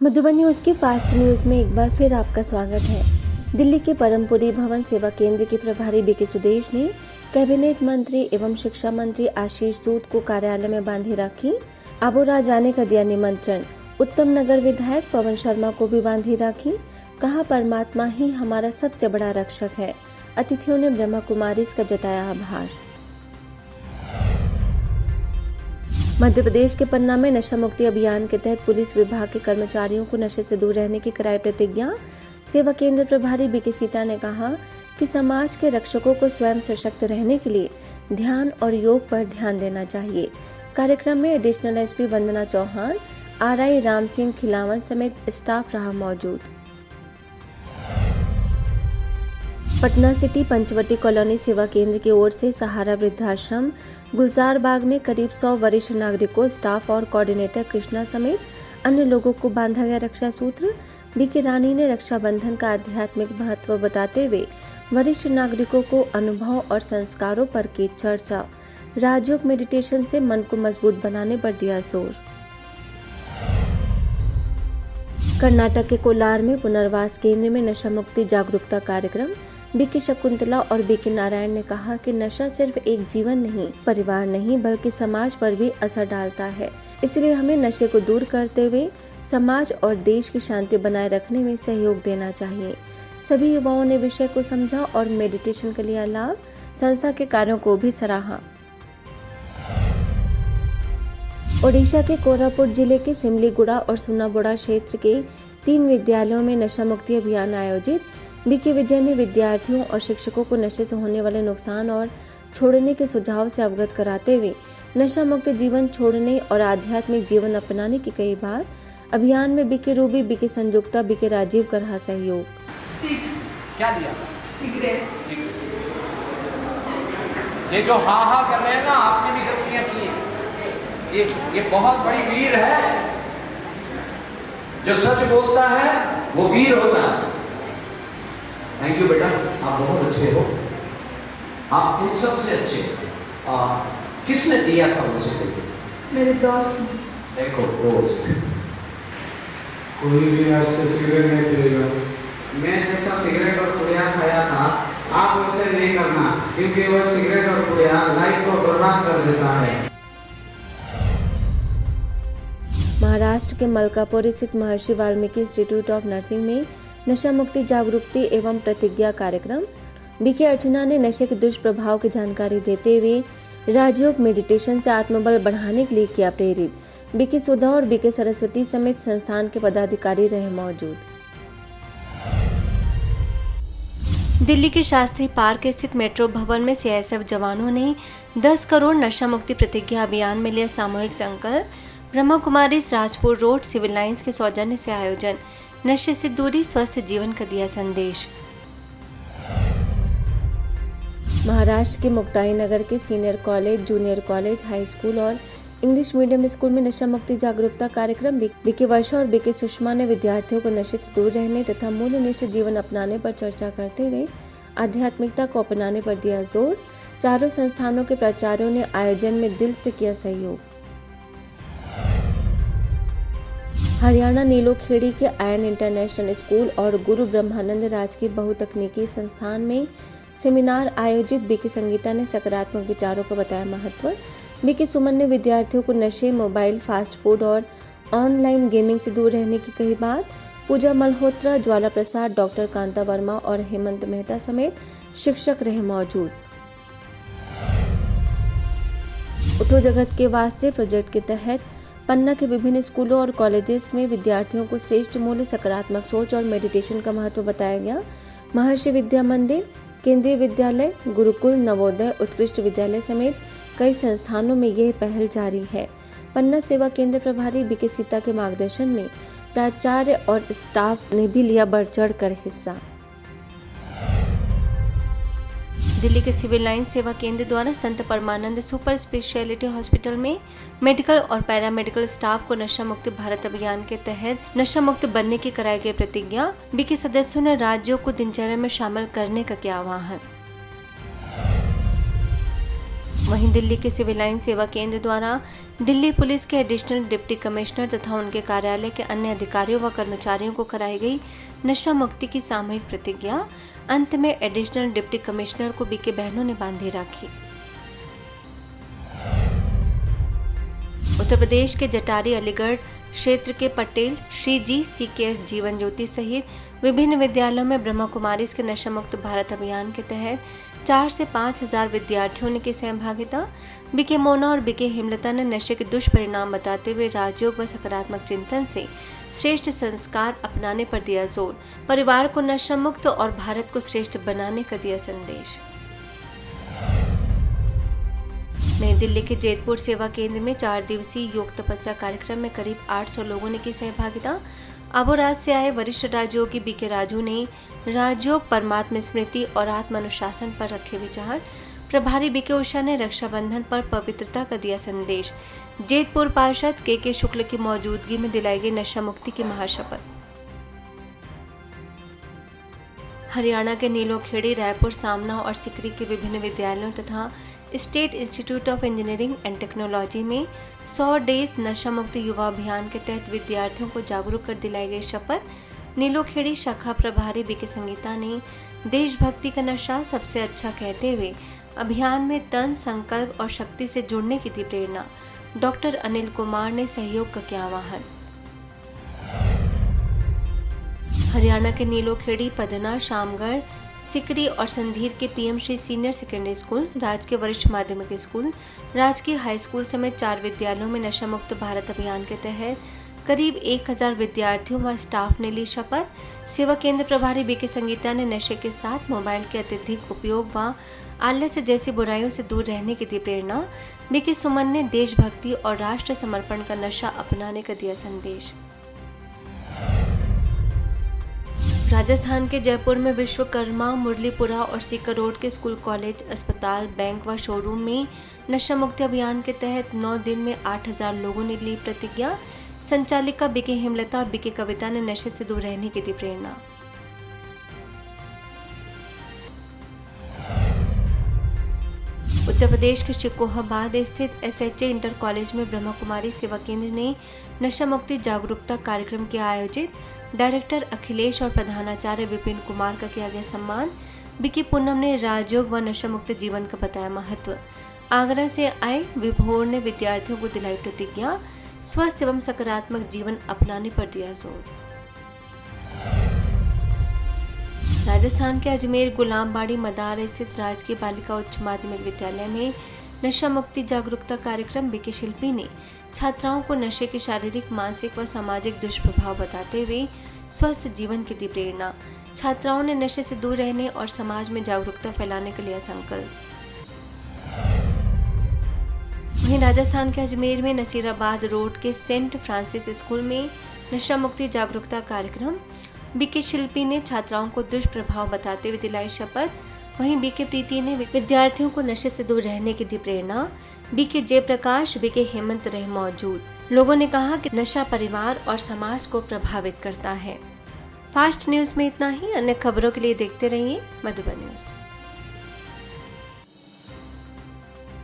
Madhuban news की fast news में एक बार फिर आपका स्वागत है। दिल्ली के परमपुरी भवन सेवा केंद्र के प्रभारी बीके सुदेश ने कैबिनेट मंत्री एवं शिक्षा मंत्री आशीष सूद को कार्यालय में बांधी राखी। अबोरा जाने का दिया निमंत्रण। उत्तम नगर विधायक पवन शर्मा को भी बांधी राखी। कहा परमात्मा ही हमारा सबसे बड़ा रक्षक है। अतिथियों ने ब्रह्मा कुमारी का जताया आभार। मध्य प्रदेश के पन्ना में नशा मुक्ति अभियान के तहत पुलिस विभाग के कर्मचारियों को नशे से दूर रहने की कराई प्रतिज्ञा। सेवा केंद्र प्रभारी बीके सीता ने कहा कि समाज के रक्षकों को स्वयं सशक्त रहने के लिए ध्यान और योग पर ध्यान देना चाहिए। कार्यक्रम में additional SP Vandana Chauhan, RI Ram Singh Khilawan समेत स्टाफ रहा मौजूद। पटना सिटी पंचवटी कॉलोनी सेवा केंद्र की ओर से सहारा वृद्धाश्रम गुलजार बाग में करीब 100 वरिष्ठ नागरिकों, स्टाफ और कोऑर्डिनेटर कृष्णा समेत अन्य लोगों को बांधा गया रक्षा सूत्र। बीके रानी ने रक्षाबंधन का आध्यात्मिक महत्व बताते हुए वरिष्ठ नागरिकों को अनुभव और संस्कारों पर की चर्चा। राजयोग मेडिटेशन से मन को मजबूत बनाने पर दिया जोर। कर्नाटक के कोलार में पुनर्वास केंद्र में नशा मुक्ति जागरूकता कार्यक्रम। बीके शकुंतला और बीके नारायण ने कहा कि नशा सिर्फ एक जीवन नहीं, परिवार नहीं, बल्कि समाज पर भी असर डालता है। इसलिए हमें नशे को दूर करते हुए समाज और देश की शांति बनाए रखने में सहयोग देना चाहिए। सभी युवाओं ने विषय को समझा और मेडिटेशन के लिए लाभ। संस्था के कार्यों को भी सराहा। ओडिशा के कोरापुट जिले के सिमलीगुड़ा और सुनाबोड़ा क्षेत्र के 3 विद्यालयों में नशा मुक्ति अभियान आयोजित। बीके विजय ने विद्यार्थियों और शिक्षकों को नशे से होने वाले नुकसान और छोड़ने के सुझाव से अवगत कराते हुए नशा मुक्त जीवन छोड़ने और आध्यात्मिक जीवन अपनाने की कही बात। अभियान में बीके रूबी, बीके संयुक्ता, बीके राजीव का रहा सहयोग। क्या दिया? सिगरेट। ये जो हाँ हाँ कर रहे हैं ना, आपने भी गलतियां की हैं। ये बहुत बड़ी वीर है। जो सच बोलता है वो वीर होता है। थैंक यू बेटा, आप बहुत अच्छे हो। आप इन सबसे अच्छे हो। किसने दिया था मुझसे पहले? मेरे दोस्त। देखो दोस्त, कोई भी आज से सिगरेट नहीं पिएगा। मैं जैसा सिगरेट और पुड़िया खाया था, आप वैसे नहीं करना, क्योंकि वह सिगरेट और पुड़िया लाइफ को बर्बाद कर देता है। महाराष्ट्र के मलकापुर स्थित महर्षि वाल्मीकि इंस्टीट्यूट ऑफ नर्सिंग में नशा मुक्ति जागरूकता एवं प्रतिज्ञा कार्यक्रम। बीके अर्चना ने नशे के दुष्प्रभाव की जानकारी देते हुए राजयोग मेडिटेशन से आत्मबल बढ़ाने के लिए किया प्रेरित। बीके सुधा और बीके सरस्वती समेत संस्थान के पदाधिकारी रहे मौजूद। दिल्ली के शास्त्री पार्क स्थित मेट्रो भवन में सीआईएसएफ जवानों ने 10 करोड़ नशा मुक्ति प्रतिज्ञा अभियान में लिया सामूहिक संकल्प। Brahma Kumari Rajpur road civil lines के सौजन्य से आयोजन। नशे से दूरी, स्वस्थ जीवन का दिया संदेश। महाराष्ट्र के मुक्ताई नगर के senior college, junior college, high school और इंग्लिश मीडियम स्कूल में नशा मुक्ति जागरूकता कार्यक्रम। बीके वर्षा और बीके सुषमा ने विद्यार्थियों को नशे से दूर रहने तथा मूल्यनिष्ठ जीवन अपनाने पर चर्चा करते हुए आध्यात्मिकता को अपनाने पर दिया जोर। चारों संस्थानों के प्राचार्यों ने आयोजन में दिल से किया सहयोग। हरियाणा नीलोखेड़ी के आयन इंटरनेशनल स्कूल और गुरु ब्रह्मानंद राजकीय बहुतकनीकी संस्थान में सेमिनार आयोजित। बीके संगीता ने सकारात्मक विचारों को बताया महत्व। बीके सुमन ने विद्यार्थियों को नशे, मोबाइल, फास्ट फूड और ऑनलाइन गेमिंग से दूर रहने की कही बात। पूजा मल्होत्रा, ज्वाला प्रसाद, डॉक्टर कांता वर्मा और हेमंत मेहता समेत शिक्षक रहे मौजूद। उठो जगत के वास्ते प्रोजेक्ट के तहत पन्ना के विभिन्न स्कूलों और कॉलेजेस में विद्यार्थियों को श्रेष्ठ मूल्य, सकारात्मक सोच और मेडिटेशन का महत्व बताया गया। महर्षि विद्या मंदिर, केंद्रीय विद्यालय, गुरुकुल, नवोदय, उत्कृष्ट विद्यालय समेत कई संस्थानों में यह पहल जारी है। पन्ना सेवा केंद्र प्रभारी बीके सीता के मार्गदर्शन में प्राचार्य और स्टाफ ने भी लिया बढ़ चढ़ कर हिस्सा। दिल्ली के सिविल लाइन सेवा केंद्र द्वारा संत परमानंद सुपर स्पेशलिटी हॉस्पिटल में मेडिकल और पैरामेडिकल स्टाफ को नशा मुक्त भारत अभियान के तहत नशा मुक्त बनने की कराई गई प्रतिज्ञा। बीके सदस्यों ने राज्यों को दिनचर्या में शामिल करने का किया आह्वान। वहीं दिल्ली के सिविल लाइन सेवा केंद्र द्वारा दिल्ली पुलिस के एडिशनल डिप्टी कमिश्नर तथा उनके कार्यालय के अन्य अधिकारियों व कर्मचारियों को कराई गई नशा मुक्ति की सामूहिक प्रतिज्ञा। अंत में एडिशनल डिप्टी कमिश्नर को बीके बहनों ने बांधी राखी। उत्तर प्रदेश के जटारी अलीगढ़ क्षेत्र के पटेल श्री जी CKS जीवन ज्योति सहित विभिन्न विद्यालयों में ब्रह्मा कुमारीज के नशा मुक्त भारत अभियान के तहत 4 से 5 हजार विद्यार्थियों ने की सहभागिता। बीके मोना और बीके हेमलता ने नशे के दुष्परिणाम बताते हुए राजयोग व सकारात्मक चिंतन से श्रेष्ठ संस्कार अपनाने पर दिया जोर। परिवार को नशा मुक्त और भारत को श्रेष्ठ बनाने का दिया संदेश। नई दिल्ली के जैतपुर सेवा केंद्र में 4 दिवसीय योग तपस्या कार्यक्रम में करीब 800 लोगों ने की सहभागिता। अबोराज से आए वरिष्ठ राजयोगी बीके राजू ने राजयोग, परमात्मा स्मृति और आत्म अनुशासन पर रखे विचार। प्रभारी बीके उषा ने रक्षाबंधन पर पवित्रता का दिया संदेश। जैतपुर पार्षद के शुक्ल की मौजूदगी में दिलाई गई नशा मुक्ति की महाशपथ। हरियाणा के नीलोखेड़ी, रायपुर, सामना और सिकरी के विभिन्न विद्यालयों तथा state institute of engineering and technology में 100 डेज नशा मुक्त युवा अभियान के तहत विद्यार्थियों को जागरूक कर दिलाई गई शपथ। नीलोखेड़ी शाखा प्रभारी बीके संगीता ने देशभक्ति का नशा सबसे अच्छा कहते हुए अभियान में तन, संकल्प और शक्ति से जुड़ने की दी प्रेरणा। डॉक्टर अनिल कुमार ने सहयोग का किया आह्वान। हरियाणा के नीलोखेड़ी, पदना, शामगढ़, सिकरी और संधीर के PM Shri senior secondary school, राजकीय वरिष्ठ माध्यमिक स्कूल, राजकीय हाई स्कूल समेत 4 विद्यालयों में नशा मुक्त भारत अभियान के तहत करीब 1000 विद्यार्थियों व स्टाफ ने ली शपथ। सेवा केंद्र प्रभारी बीके संगीता ने नशे के साथ मोबाइल के अत्यधिक उपयोग व आलस्य जैसी बुराइयों से दूर रहने की दी प्रेरणा। बीके सुमन ने देशभक्ति और राष्ट्र समर्पण का नशा अपनाने का दिया संदेश। राजस्थान के जयपुर में विश्वकर्मा, मुरलीपुरा और सीकर रोड के स्कूल, कॉलेज, अस्पताल, बैंक व शोरूम में नशा मुक्ति अभियान के तहत 9 दिन में 8000 लोगों ने ली प्रतिज्ञा। संचालिका बीके हेमलता, बीके कविता ने नशे से दूर रहने की दी प्रेरणा। उत्तर प्रदेश के शिकोहाबाद स्थित SHA इंटर कॉलेज में ब्रह्मा कुमारी सेवा केंद्र ने नशा मुक्ति जागरूकता कार्यक्रम किया आयोजित। डायरेक्टर अखिलेश और प्रधानाचार्य विपिन कुमार का किया गया सम्मान। बीके पूनम ने राजयोग व नशा मुक्त जीवन का बताया महत्व। आगरा से आए विभोर ने विद्यार्थियों को दिलाई प्रतिज्ञा। स्वस्थ एवं सकारात्मक जीवन अपनाने पर दिया जोर। राजस्थान के अजमेर गुलामबाड़ी मदार स्थित राजकीय बालिका उच्च माध्यमिक विद्यालय में नशा मुक्ति जागरूकता कार्यक्रम। बीके शिल्पी ने छात्राओं को नशे के शारीरिक, मानसिक व सामाजिक दुष्प्रभाव बताते हुए स्वस्थ जीवन की दी प्रेरणा। छात्राओं ने नशे से दूर रहने और समाज में जागरूकता फैलाने का लिया संकल्प। वहीं राजस्थान के अजमेर में नसीराबाद रोड के सेंट फ्रांसिस स्कूल में नशा मुक्ति जागरूकता कार्यक्रम। बीके शिल्पी ने छात्राओं को दुष्प्रभाव बताते हुए दिलाई शपथ। वहीं बीके प्रीति ने विद्यार्थियों को नशे से दूर रहने की दी प्रेरणा। बीके जयप्रकाश, बीके हेमंत रहे मौजूद। लोगों ने कहा कि नशा परिवार और समाज को प्रभावित करता है। फास्ट न्यूज में इतना ही। अन्य खबरों के लिए देखते रहिए मधुबन न्यूज।